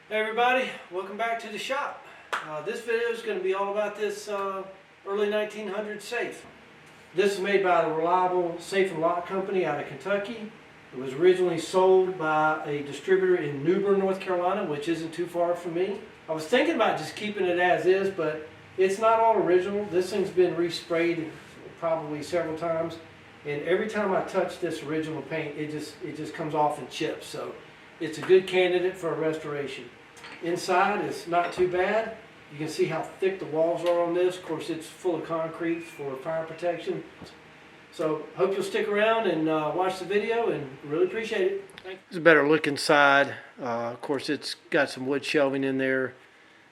Hey everybody, welcome back to the shop. This video is going to be all about this early 1900s safe. This is made by the Reliable Safe and Lock Company out of Kentucky. It was originally sold by a distributor in New Bern, North Carolina, which isn't too far from me. I was thinking about just keeping it as is, but it's not all original. This thing's been resprayed probably several times, and every time I touch this original paint, it just comes off and chips. So it's a good candidate for a restoration. Inside is not too bad. You can see how thick the walls are on this. Of course, it's full of concrete for fire protection. So hope you'll stick around and watch the video, and really appreciate it. Thanks. It's a better look inside. Of course, it's got some wood shelving in there.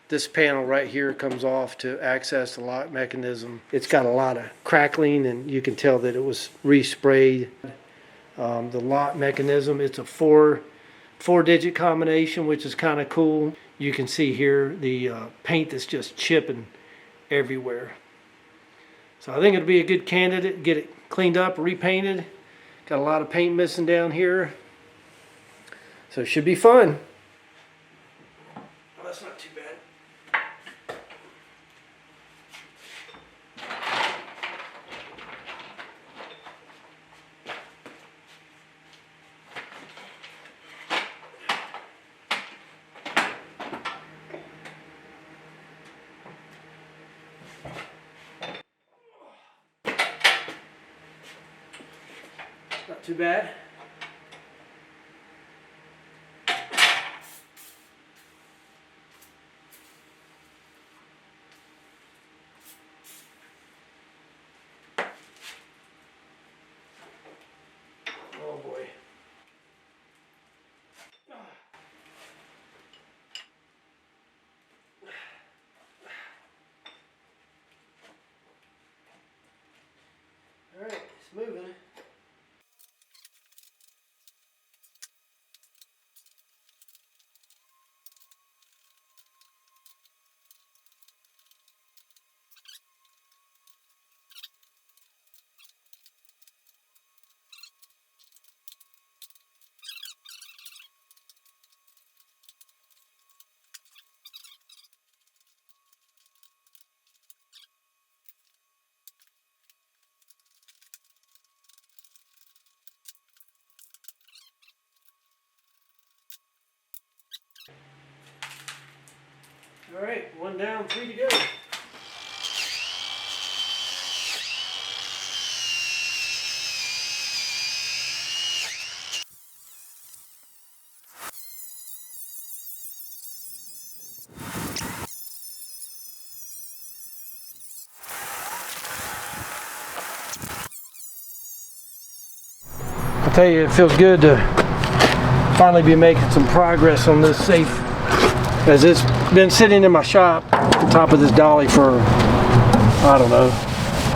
This panel right here comes off to access the lock mechanism. It's got a lot of crackling, and you can tell that it was resprayed. The lock mechanism, it's a four-digit combination, which is kind of cool. You can see here the paint that's just chipping everywhere. So I think it'll be a good candidate. Get it cleaned up, repainted. Got a lot of paint missing down here. So it should be fun. Oh, that's not too bad. Not too bad. Oh boy. All right, it's moving. All right, one down, three to go. I tell you, it feels good to finally be making some progress on this safe, as it's been sitting in my shop on top of this dolly for, I don't know,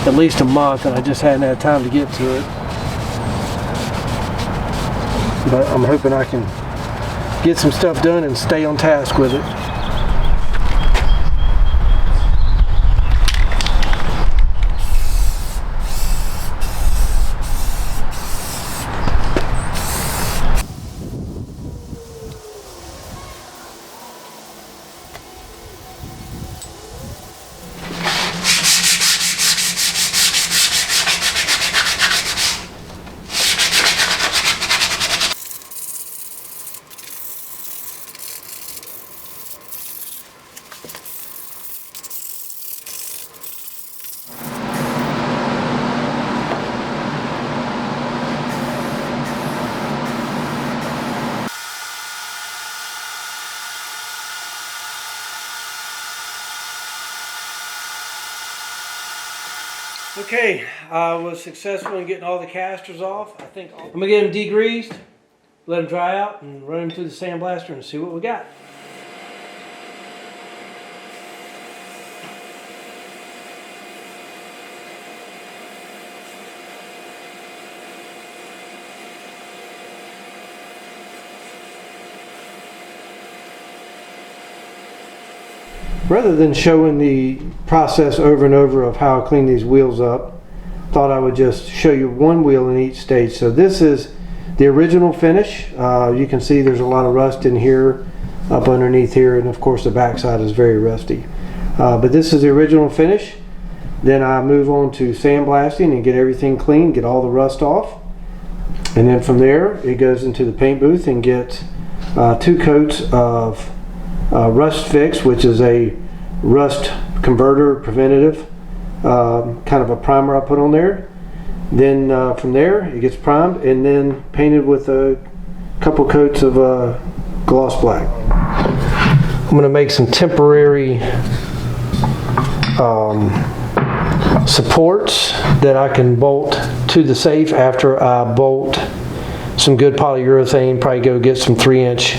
at least a month, and I just hadn't had time to get to it. But I'm hoping I can get some stuff done and stay on task with it. Okay, I was successful in getting all the casters off. I'm gonna get them degreased, let them dry out, and run them through the sandblaster and see what we got. Rather than showing the process over and over of how I clean these wheels up, thought I would just show you one wheel in each stage. So this is the original finish. You can see there's a lot of rust in here. up underneath here, and of course the backside is very rusty. But this is the original finish. Then I move on to sandblasting and get everything clean, get all the rust off. And then from there, it goes into the paint booth and get 2 coats of Rust Fix, which is a rust converter preventative, kind of a primer I put on there. Then from there, it gets primed and then painted with a couple coats of gloss black. I'm going to make some temporary supports that I can bolt to the safe after I bolt some good polyurethane. Probably go get some 3-inch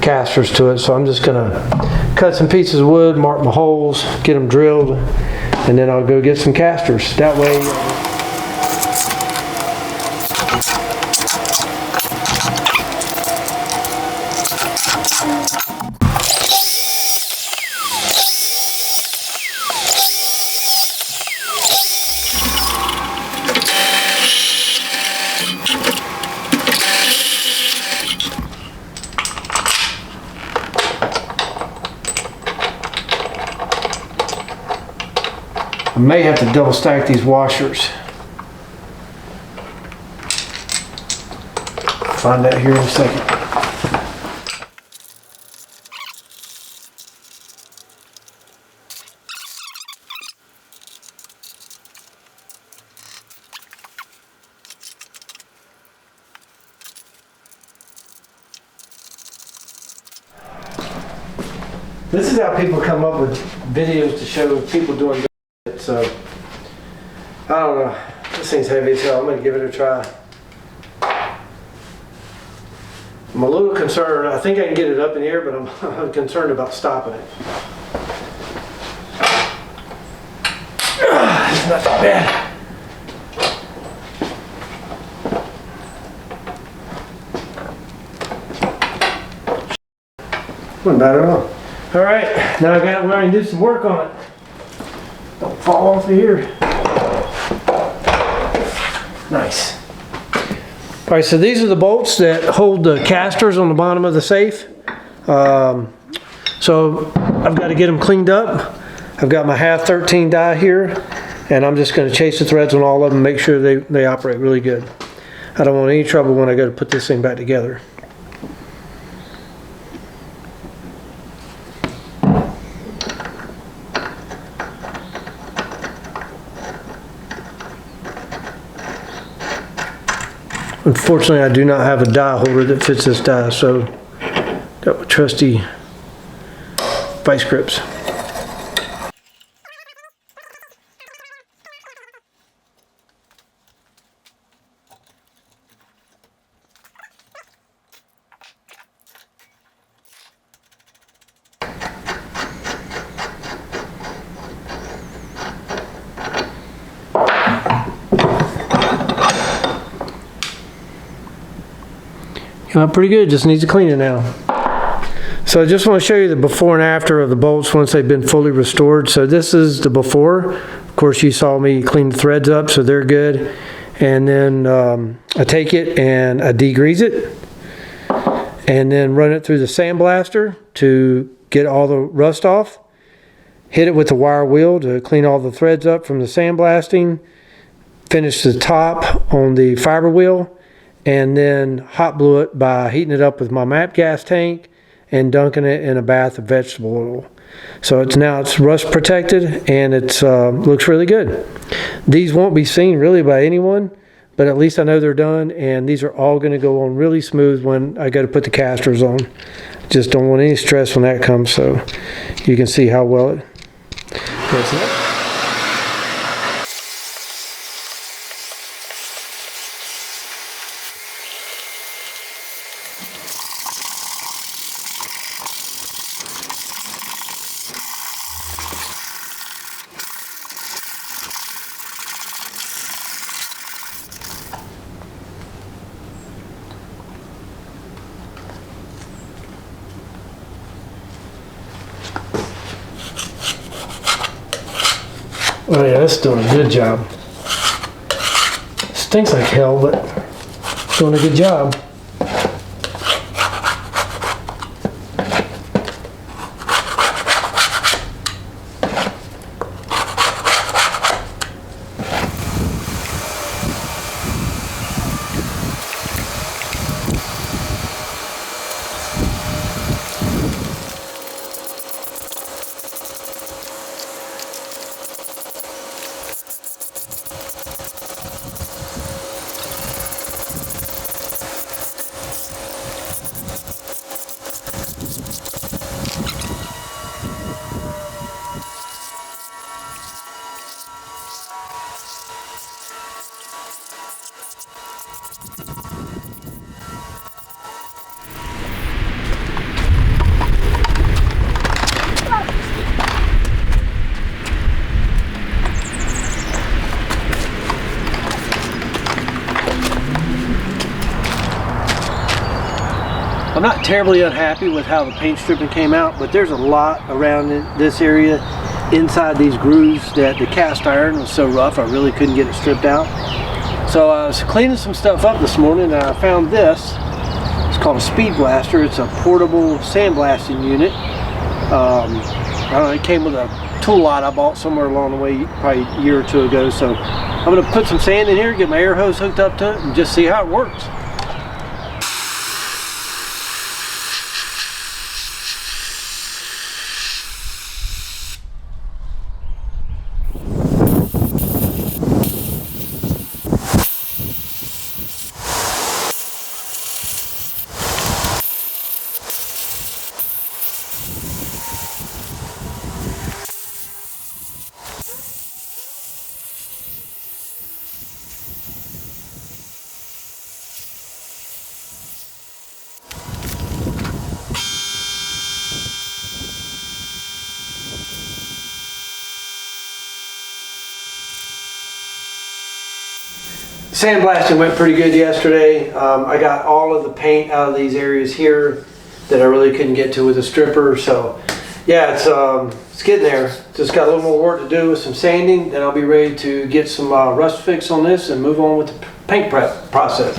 casters to it. So I'm just going to cut some pieces of wood, mark my holes, get them drilled, and then I'll go get some casters. That way I may have to double stack these washers. Find that here in a second. This is how people come up with videos to show people doing it. So, I don't know. This thing's heavy as hell. I'm going to give it a try. I'm a little concerned. I think I can get it up in here, but I'm concerned about stopping it. It's not that bad. Wasn't bad at all. Alright, now I got where I can do some work on it. Don't fall off of here. Nice. Alright, so these are the bolts that hold the casters on the bottom of the safe. So I've got to get them cleaned up. I've got my half 13 die here, and I'm just going to chase the threads on all of them, make sure they operate really good. I don't want any trouble when I go to put this thing back together. Unfortunately, I do not have a die holder that fits this die, so got my trusty vice grips. Pretty good, just needs to clean it now. So I just want to show you the before and after of the bolts once they've been fully restored. So this is the before. Of course, you saw me clean the threads up, so they're good. And then I take it and I degrease it, and then run it through the sandblaster to get all the rust off. Hit it with the wire wheel to clean all the threads up from the sandblasting. Finish the top on the fiber wheel. And then hot glue it by heating it up with my MAP gas tank and dunking it in a bath of vegetable oil. So now it's rust protected, and it looks really good. These won't be seen really by anyone, but at least I know they're done, and these are all going to go on really smooth when I go to put the casters on. Just don't want any stress when that comes, so you can see how well it goes up. Oh yeah, that's doing a good job. Stinks like hell, but doing a good job. I'm not terribly unhappy with how the paint stripping came out, but there's a lot around this area inside these grooves that the cast iron was so rough I really couldn't get it stripped out. So I was cleaning some stuff up this morning and I found this. It's called a Speed Blaster. It's a portable sandblasting unit. I don't know, it came with a tool lot I bought somewhere along the way probably a year or two ago. So I'm going to put some sand in here, get my air hose hooked up to it, and just see how it works. Sandblasting went pretty good yesterday. I got all of the paint out of these areas here that I really couldn't get to with a stripper. So yeah, it's getting there. Just got a little more work to do with some sanding. Then I'll be ready to get some rust fix on this and move on with the paint prep process.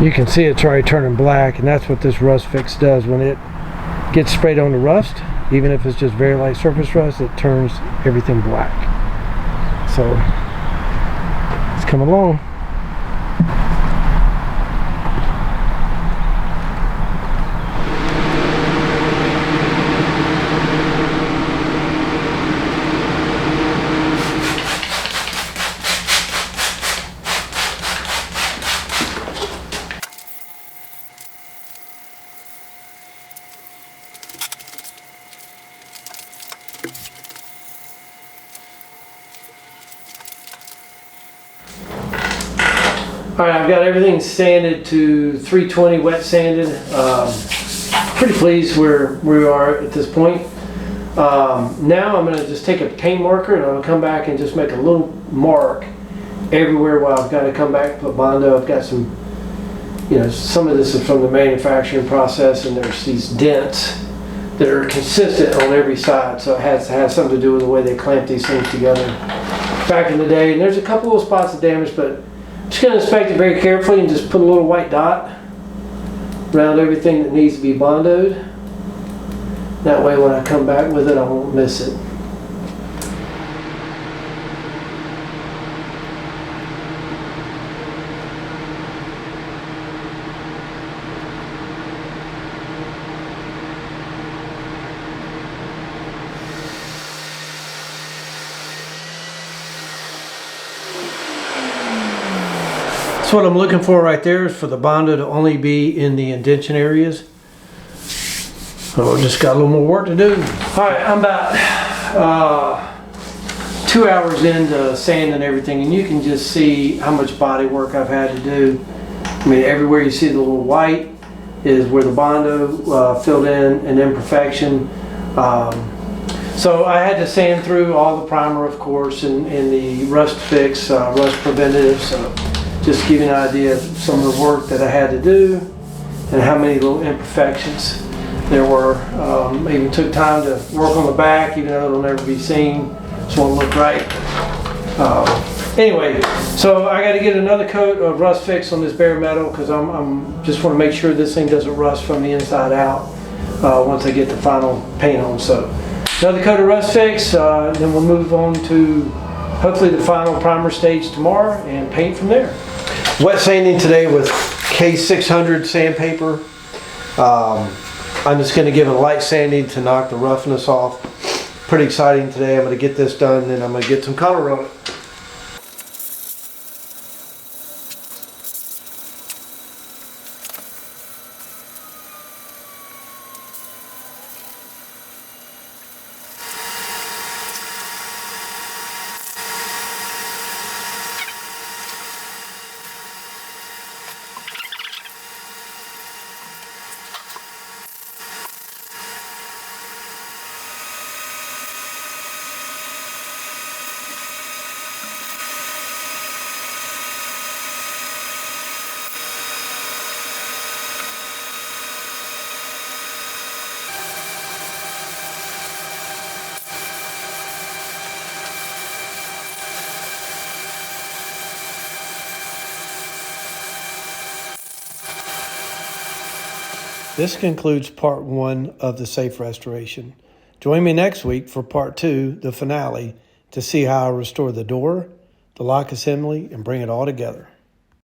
You can see it's already turning black, and that's what this rust fix does. When it gets sprayed on the rust, even if it's just very light surface rust, it turns everything black. So it's coming along. All right, I've got everything sanded to 320 wet sanded. Pretty pleased where we are at this point. Now I'm gonna just take a paint marker and I'm gonna come back and just make a little mark everywhere where I've got to come back and put Bondo. I've got some, some of this is from the manufacturing process, and there's these dents that are consistent on every side. So it has something to do with the way they clamp these things together back in the day. And there's a couple of spots of damage, but I'm just going to inspect it very carefully and just put a little white dot around everything that needs to be Bondoed. That way when I come back with it, I won't miss it. So what I'm looking for right there is for the Bondo to only be in the indention areas. So we just got a little more work to do. All right, I'm about 2 hours into sand and everything, and you can just see how much body work I've had to do. I mean, everywhere you see the little white is where the Bondo filled in an imperfection. So I had to sand through all the primer, of course, and the rust fix, rust preventative. So just to give you an idea of some of the work that I had to do and how many little imperfections there were. I even took time to work on the back, even though it'll never be seen. Just want to look right. Anyway, so I got to get another coat of rust fix on this bare metal because I'm just want to make sure this thing doesn't rust from the inside out once I get the final paint on. So another coat of rust fix, then we'll move on to hopefully the final primer stage tomorrow and paint from there. Wet sanding today with K600 sandpaper. I'm just going to give it a light sanding to knock the roughness off. Pretty exciting today. I'm going to get this done and then I'm going to get some color on it. This concludes part 1 of the safe restoration. Join me next week for part 2, the finale, to see how I restore the door, the lock assembly, and bring it all together.